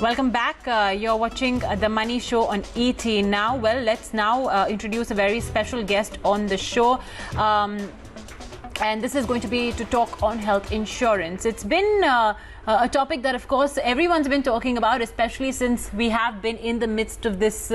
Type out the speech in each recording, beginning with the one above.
Welcome back. You're watching The Money Show on ET now. Well, let's now introduce a very special guest on the show. And this is going to be to talk on health insurance. It's been a topic that, of course, everyone's been talking about, especially since we have been in the midst of this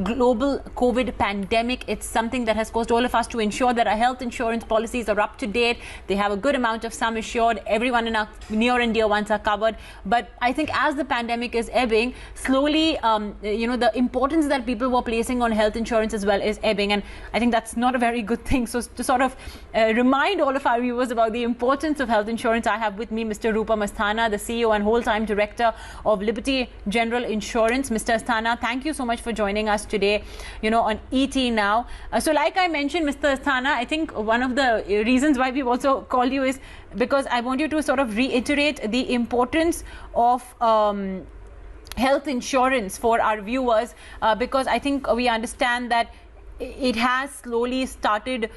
global COVID pandemic. It's something that has caused all of us to ensure that our health insurance policies are up to date. They have a good amount of sum assured. Everyone in our near and dear ones are covered. But I think as the pandemic is ebbing, slowly, the importance that people were placing on health insurance as well is ebbing. And I think that's not a very good thing. So to sort of remind all of our viewers about the importance of health insurance, I have with me Mr. Roopam Asthana, the CEO and whole-time director of Liberty General Insurance. Mr. Asthana, thank you so much for joining us today, on ET now. So like I mentioned, Mr. Asthana, I think one of the reasons why we've also called you is because I want you to sort of reiterate the importance of health insurance for our viewers, because I think we understand that it has slowly started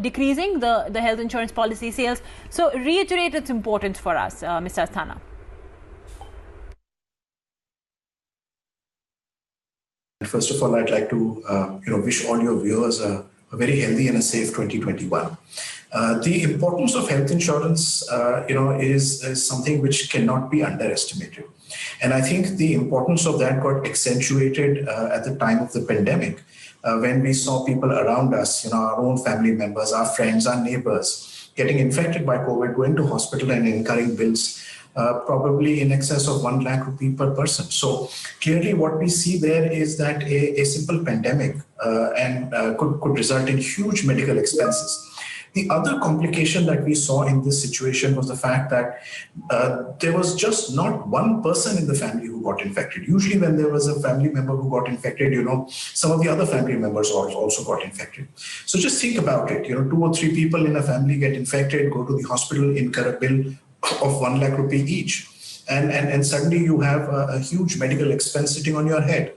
decreasing the health insurance policy sales. So reiterate its importance for us, Mr. Asthana. First of all, I'd like to wish all your viewers a very healthy and a safe 2021. The importance of health insurance, is something which cannot be underestimated. And I think the importance of that got accentuated at the time of the pandemic, when we saw people around us, our own family members, our friends, our neighbors, getting infected by COVID, going to hospital and incurring bills probably in excess of 1 lakh rupee per person. So clearly what we see there is that a simple pandemic could result in huge medical expenses. The other complication that we saw in this situation was the fact that there was just not one person in the family who got infected. Usually when there was a family member who got infected, some of the other family members also got infected. So just think about it, 2 or 3 people in a family get infected, go to the hospital, incur a bill of 1 lakh rupee each. And suddenly you have a huge medical expense sitting on your head.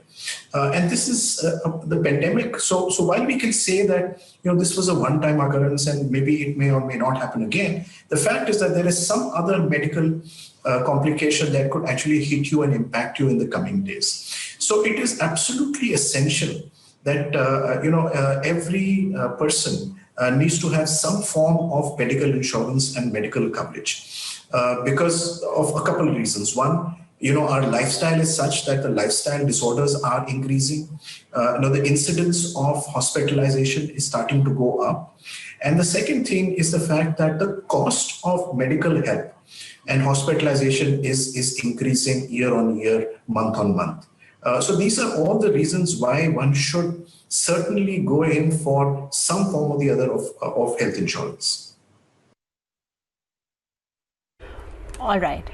And this is the pandemic. So while we can say that this was a one-time occurrence and maybe it may or may not happen again, the fact is that there is some other medical complication that could actually hit you and impact you in the coming days. So it is absolutely essential that every person needs to have some form of medical insurance and medical coverage. Because of a couple of reasons. One, our lifestyle is such that the lifestyle disorders are increasing. The incidence of hospitalization is starting to go up. And the second thing is the fact that the cost of medical help and hospitalization is increasing year on year, month on month. So these are all the reasons why one should certainly go in for some form or the other of health insurance. All right.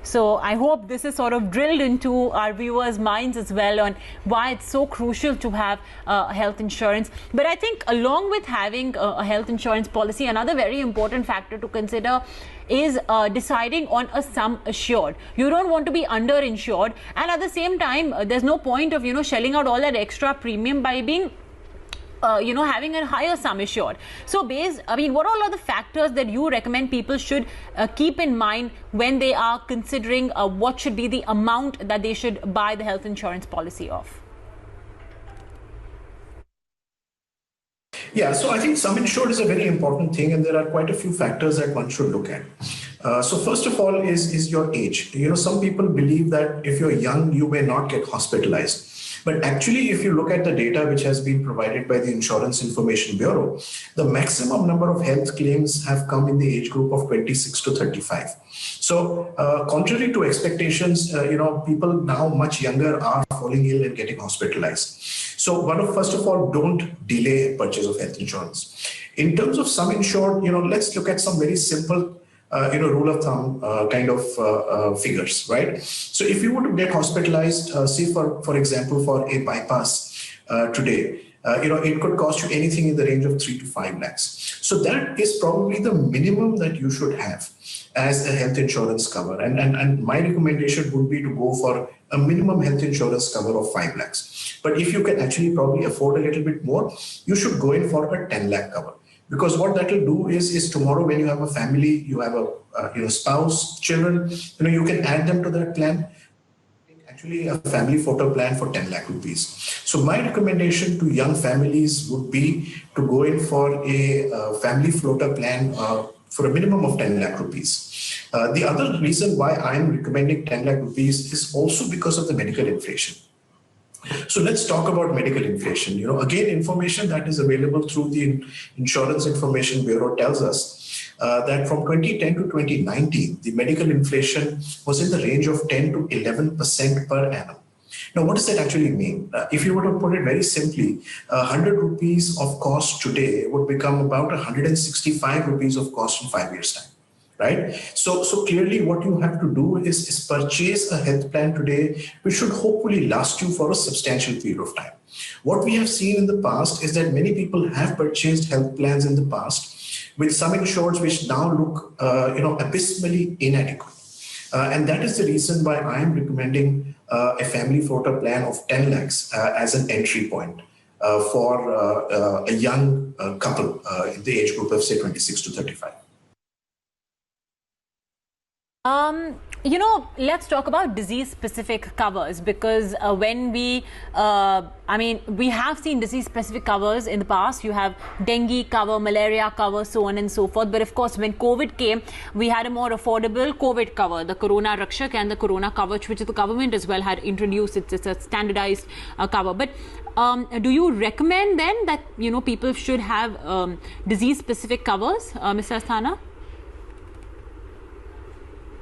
So I hope this is sort of drilled into our viewers' minds as well on why it's so crucial to have health insurance. But I think along with having a health insurance policy, another very important factor to consider is deciding on a sum assured. You don't want to be underinsured, and at the same time, there's no point of shelling out all that extra premium by being having a higher sum assured. So what all are the factors that you recommend people should keep in mind when they are considering what should be the amount that they should buy the health insurance policy of? Yeah, so I think sum insured is a very important thing, and there are quite a few factors that one should look at. So first of all is your age. Some people believe that if you're young, you may not get hospitalized. But actually, if you look at the data which has been provided by the Insurance Information Bureau, the maximum number of health claims have come in the age group of 26 to 35. So contrary to expectations, people now much younger are falling ill and getting hospitalized. So first of all, don't delay purchase of health insurance. In terms of sum insured, let's look at some very simple rule of thumb kind of figures, right? So if you were to get hospitalized, say for example, for a bypass today, it could cost you anything in the range of 3 to 5 lakhs. So that is probably the minimum that you should have as a health insurance cover. And my recommendation would be to go for a minimum health insurance cover of 5 lakhs. But if you can actually probably afford a little bit more, you should go in for a 10 lakh cover. Because what that will do is tomorrow when you have a family, you have a spouse, children, you can add them to that plan. actually a family photo plan for 10 lakh rupees. So my recommendation to young families would be to go in for a family floater plan for a minimum of 10 lakh rupees. The other reason why I'm recommending 10 lakh rupees is also because of the medical inflation. So let's talk about medical inflation. Again, information that is available through the Insurance Information Bureau tells us that from 2010 to 2019, the medical inflation was in the range of 10 to 11% per annum. Now, what does that actually mean? If you were to put it very simply, 100 rupees of cost today would become about 165 rupees of cost in 5 years' time. Right? So clearly what you have to do is purchase a health plan today, which should hopefully last you for a substantial period of time. What we have seen in the past is that many people have purchased health plans in the past with sum insureds which now look, abysmally inadequate. And that is the reason why I am recommending a family floater plan of 10 lakhs as an entry point for a young couple in the age group of say 26 to 35. Let's talk about disease-specific covers because when we have seen disease-specific covers in the past. You have dengue cover, malaria cover, so on and so forth. But of course, when COVID came, we had a more affordable COVID cover, the Corona Rakshak and the Corona Kavach, which the government as well had introduced. It's a standardized cover. But do you recommend then that, people should have disease-specific covers, Mr. Asthana?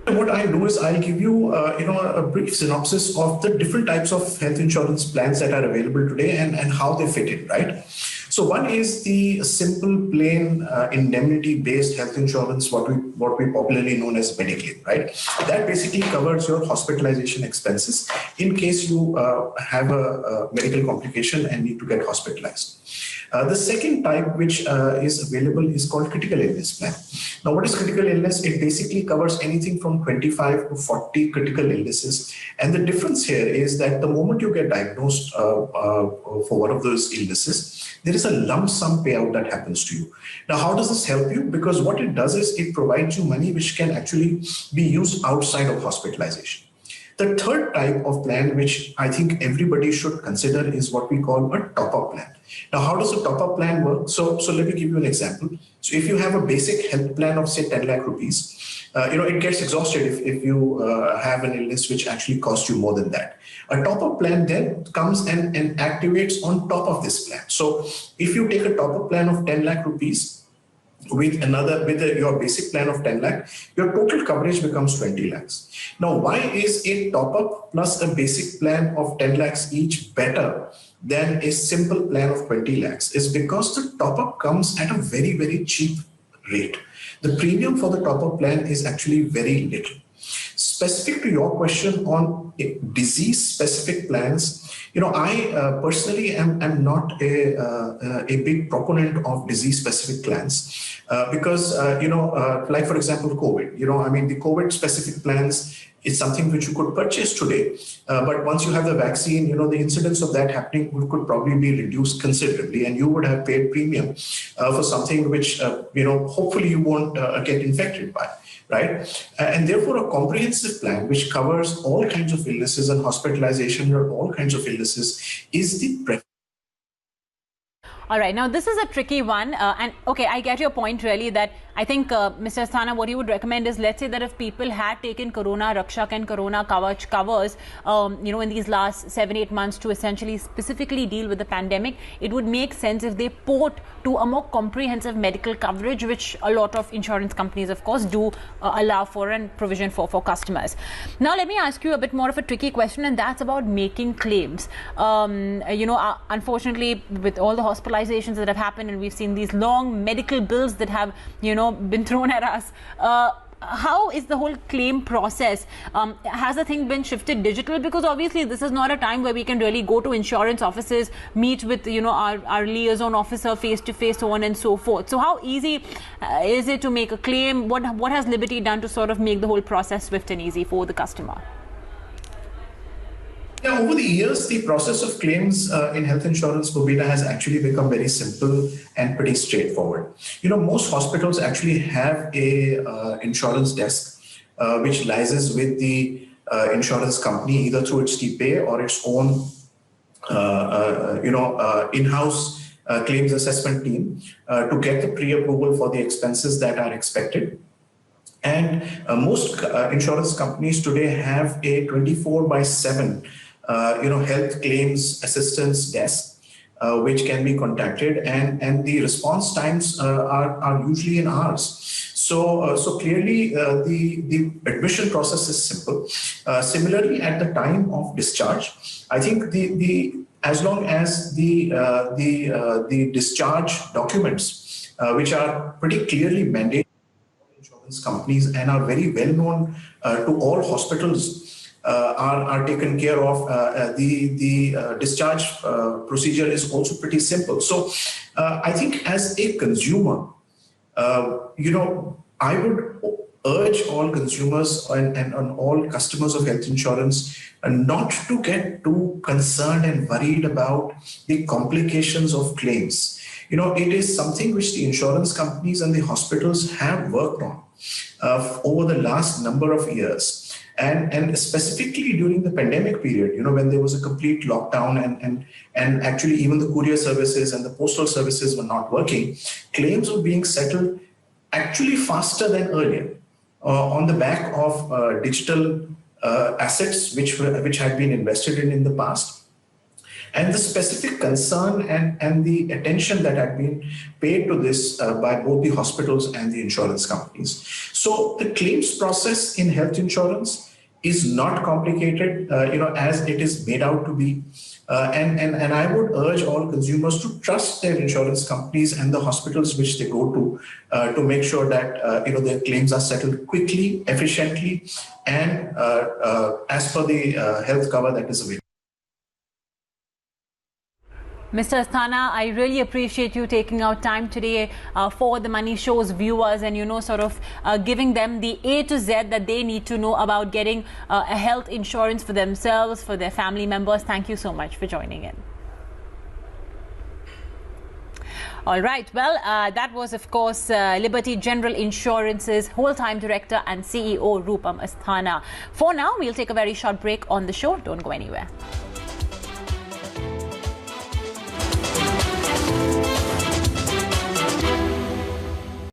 What I'll do is I'll give you, a brief synopsis of the different types of health insurance plans that are available today and how they fit in, right? So one is the simple, plain, indemnity-based health insurance, what we popularly known as Mediclaim, right? That basically covers your hospitalization expenses in case you have a medical complication and need to get hospitalized. The second type which is available is called critical illness plan. Now, what is critical illness? It basically covers anything from 25 to 40 critical illnesses. And the difference here is that the moment you get diagnosed for one of those illnesses, there is a lump sum payout that happens to you. Now, how does this help you? Because what it does is it provides you money which can actually be used outside of hospitalization. The third type of plan, which I think everybody should consider, is what we call a top-up plan. Now, how does a top-up plan work? So let me give you an example. So if you have a basic health plan of, say, 10 lakh rupees, it gets exhausted if you have an illness which actually costs you more than that. A top-up plan then comes and activates on top of this plan. So if you take a top-up plan of 10 lakh rupees, with your basic plan of 10 lakh, your total coverage becomes 20 lakhs. Now, why is a top-up plus a basic plan of 10 lakhs each better than a simple plan of 20 lakhs? Is because the top-up comes at a very, very cheap rate. The premium for the top-up plan is actually very little. Specific to your question on disease-specific plans, I personally am not a big proponent of disease-specific plans because, like for example, COVID. The COVID-specific plans is something which you could purchase today, but once you have the vaccine, the incidence of that happening could probably be reduced considerably, and you would have paid premium for something which, hopefully you won't get infected by. Right? And therefore, a comprehensive plan which covers all kinds of illnesses and hospitalization or all kinds of illnesses is the preference. All right. Now, this is a tricky one. And okay, I get your point really that I think, Mr. Asthana, what you would recommend is, let's say that if people had taken Corona Rakshak and Corona Kavach covers, in these last 7-8 months to essentially specifically deal with the pandemic, it would make sense if they port to a more comprehensive medical coverage, which a lot of insurance companies, of course, do allow for and provision for customers. Now, let me ask you a bit more of a tricky question, and that's about making claims. Unfortunately, with all the hospitalizations that have happened, and we've seen these long medical bills that have, been thrown at us. How is the whole claim process? Has the thing been shifted digital? Because obviously this is not a time where we can really go to insurance offices, meet with our liaison officer face to face, so on and so forth. So how easy is it to make a claim? What has Liberty done to sort of make the whole process swift and easy for the customer? Yeah, over the years, the process of claims in health insurance, Bobina, has actually become very simple and pretty straightforward. Most hospitals actually have a insurance desk which liaises with the insurance company, either through its TPay or its own in-house claims assessment team to get the pre-approval for the expenses that are expected. And most insurance companies today have a 24/7 health claims assistance desk, which can be contacted, and the response times are usually in hours. So clearly, the admission process is simple. Similarly, at the time of discharge, I think as long as the discharge documents, which are pretty clearly mandated by insurance companies and are very well known to all hospitals, are taken care of. The discharge procedure is also pretty simple. So I think as a consumer, I would urge all consumers and all customers of health insurance not to get too concerned and worried about the complications of claims. It is something which the insurance companies and the hospitals have worked on over the last number of years. And specifically during the pandemic period, when there was a complete lockdown and actually even the courier services and the postal services were not working, claims were being settled actually faster than earlier on the back of digital assets which had been invested in the past. And the specific concern and the attention that had been paid to this by both the hospitals and the insurance companies. So the claims process in health insurance is not complicated, as it is made out to be. And I would urge all consumers to trust their insurance companies and the hospitals which they go to make sure that their claims are settled quickly, efficiently, and as per the health cover that is available. Mr. Asthana, I really appreciate you taking out time today for the Money Show's viewers and, giving them the A to Z that they need to know about getting a health insurance for themselves, for their family members. Thank you so much for joining in. All right. Well, that was, of course, Liberty General Insurance's whole-time director and CEO, Roopam Asthana. For now, we'll take a very short break on the show. Don't go anywhere.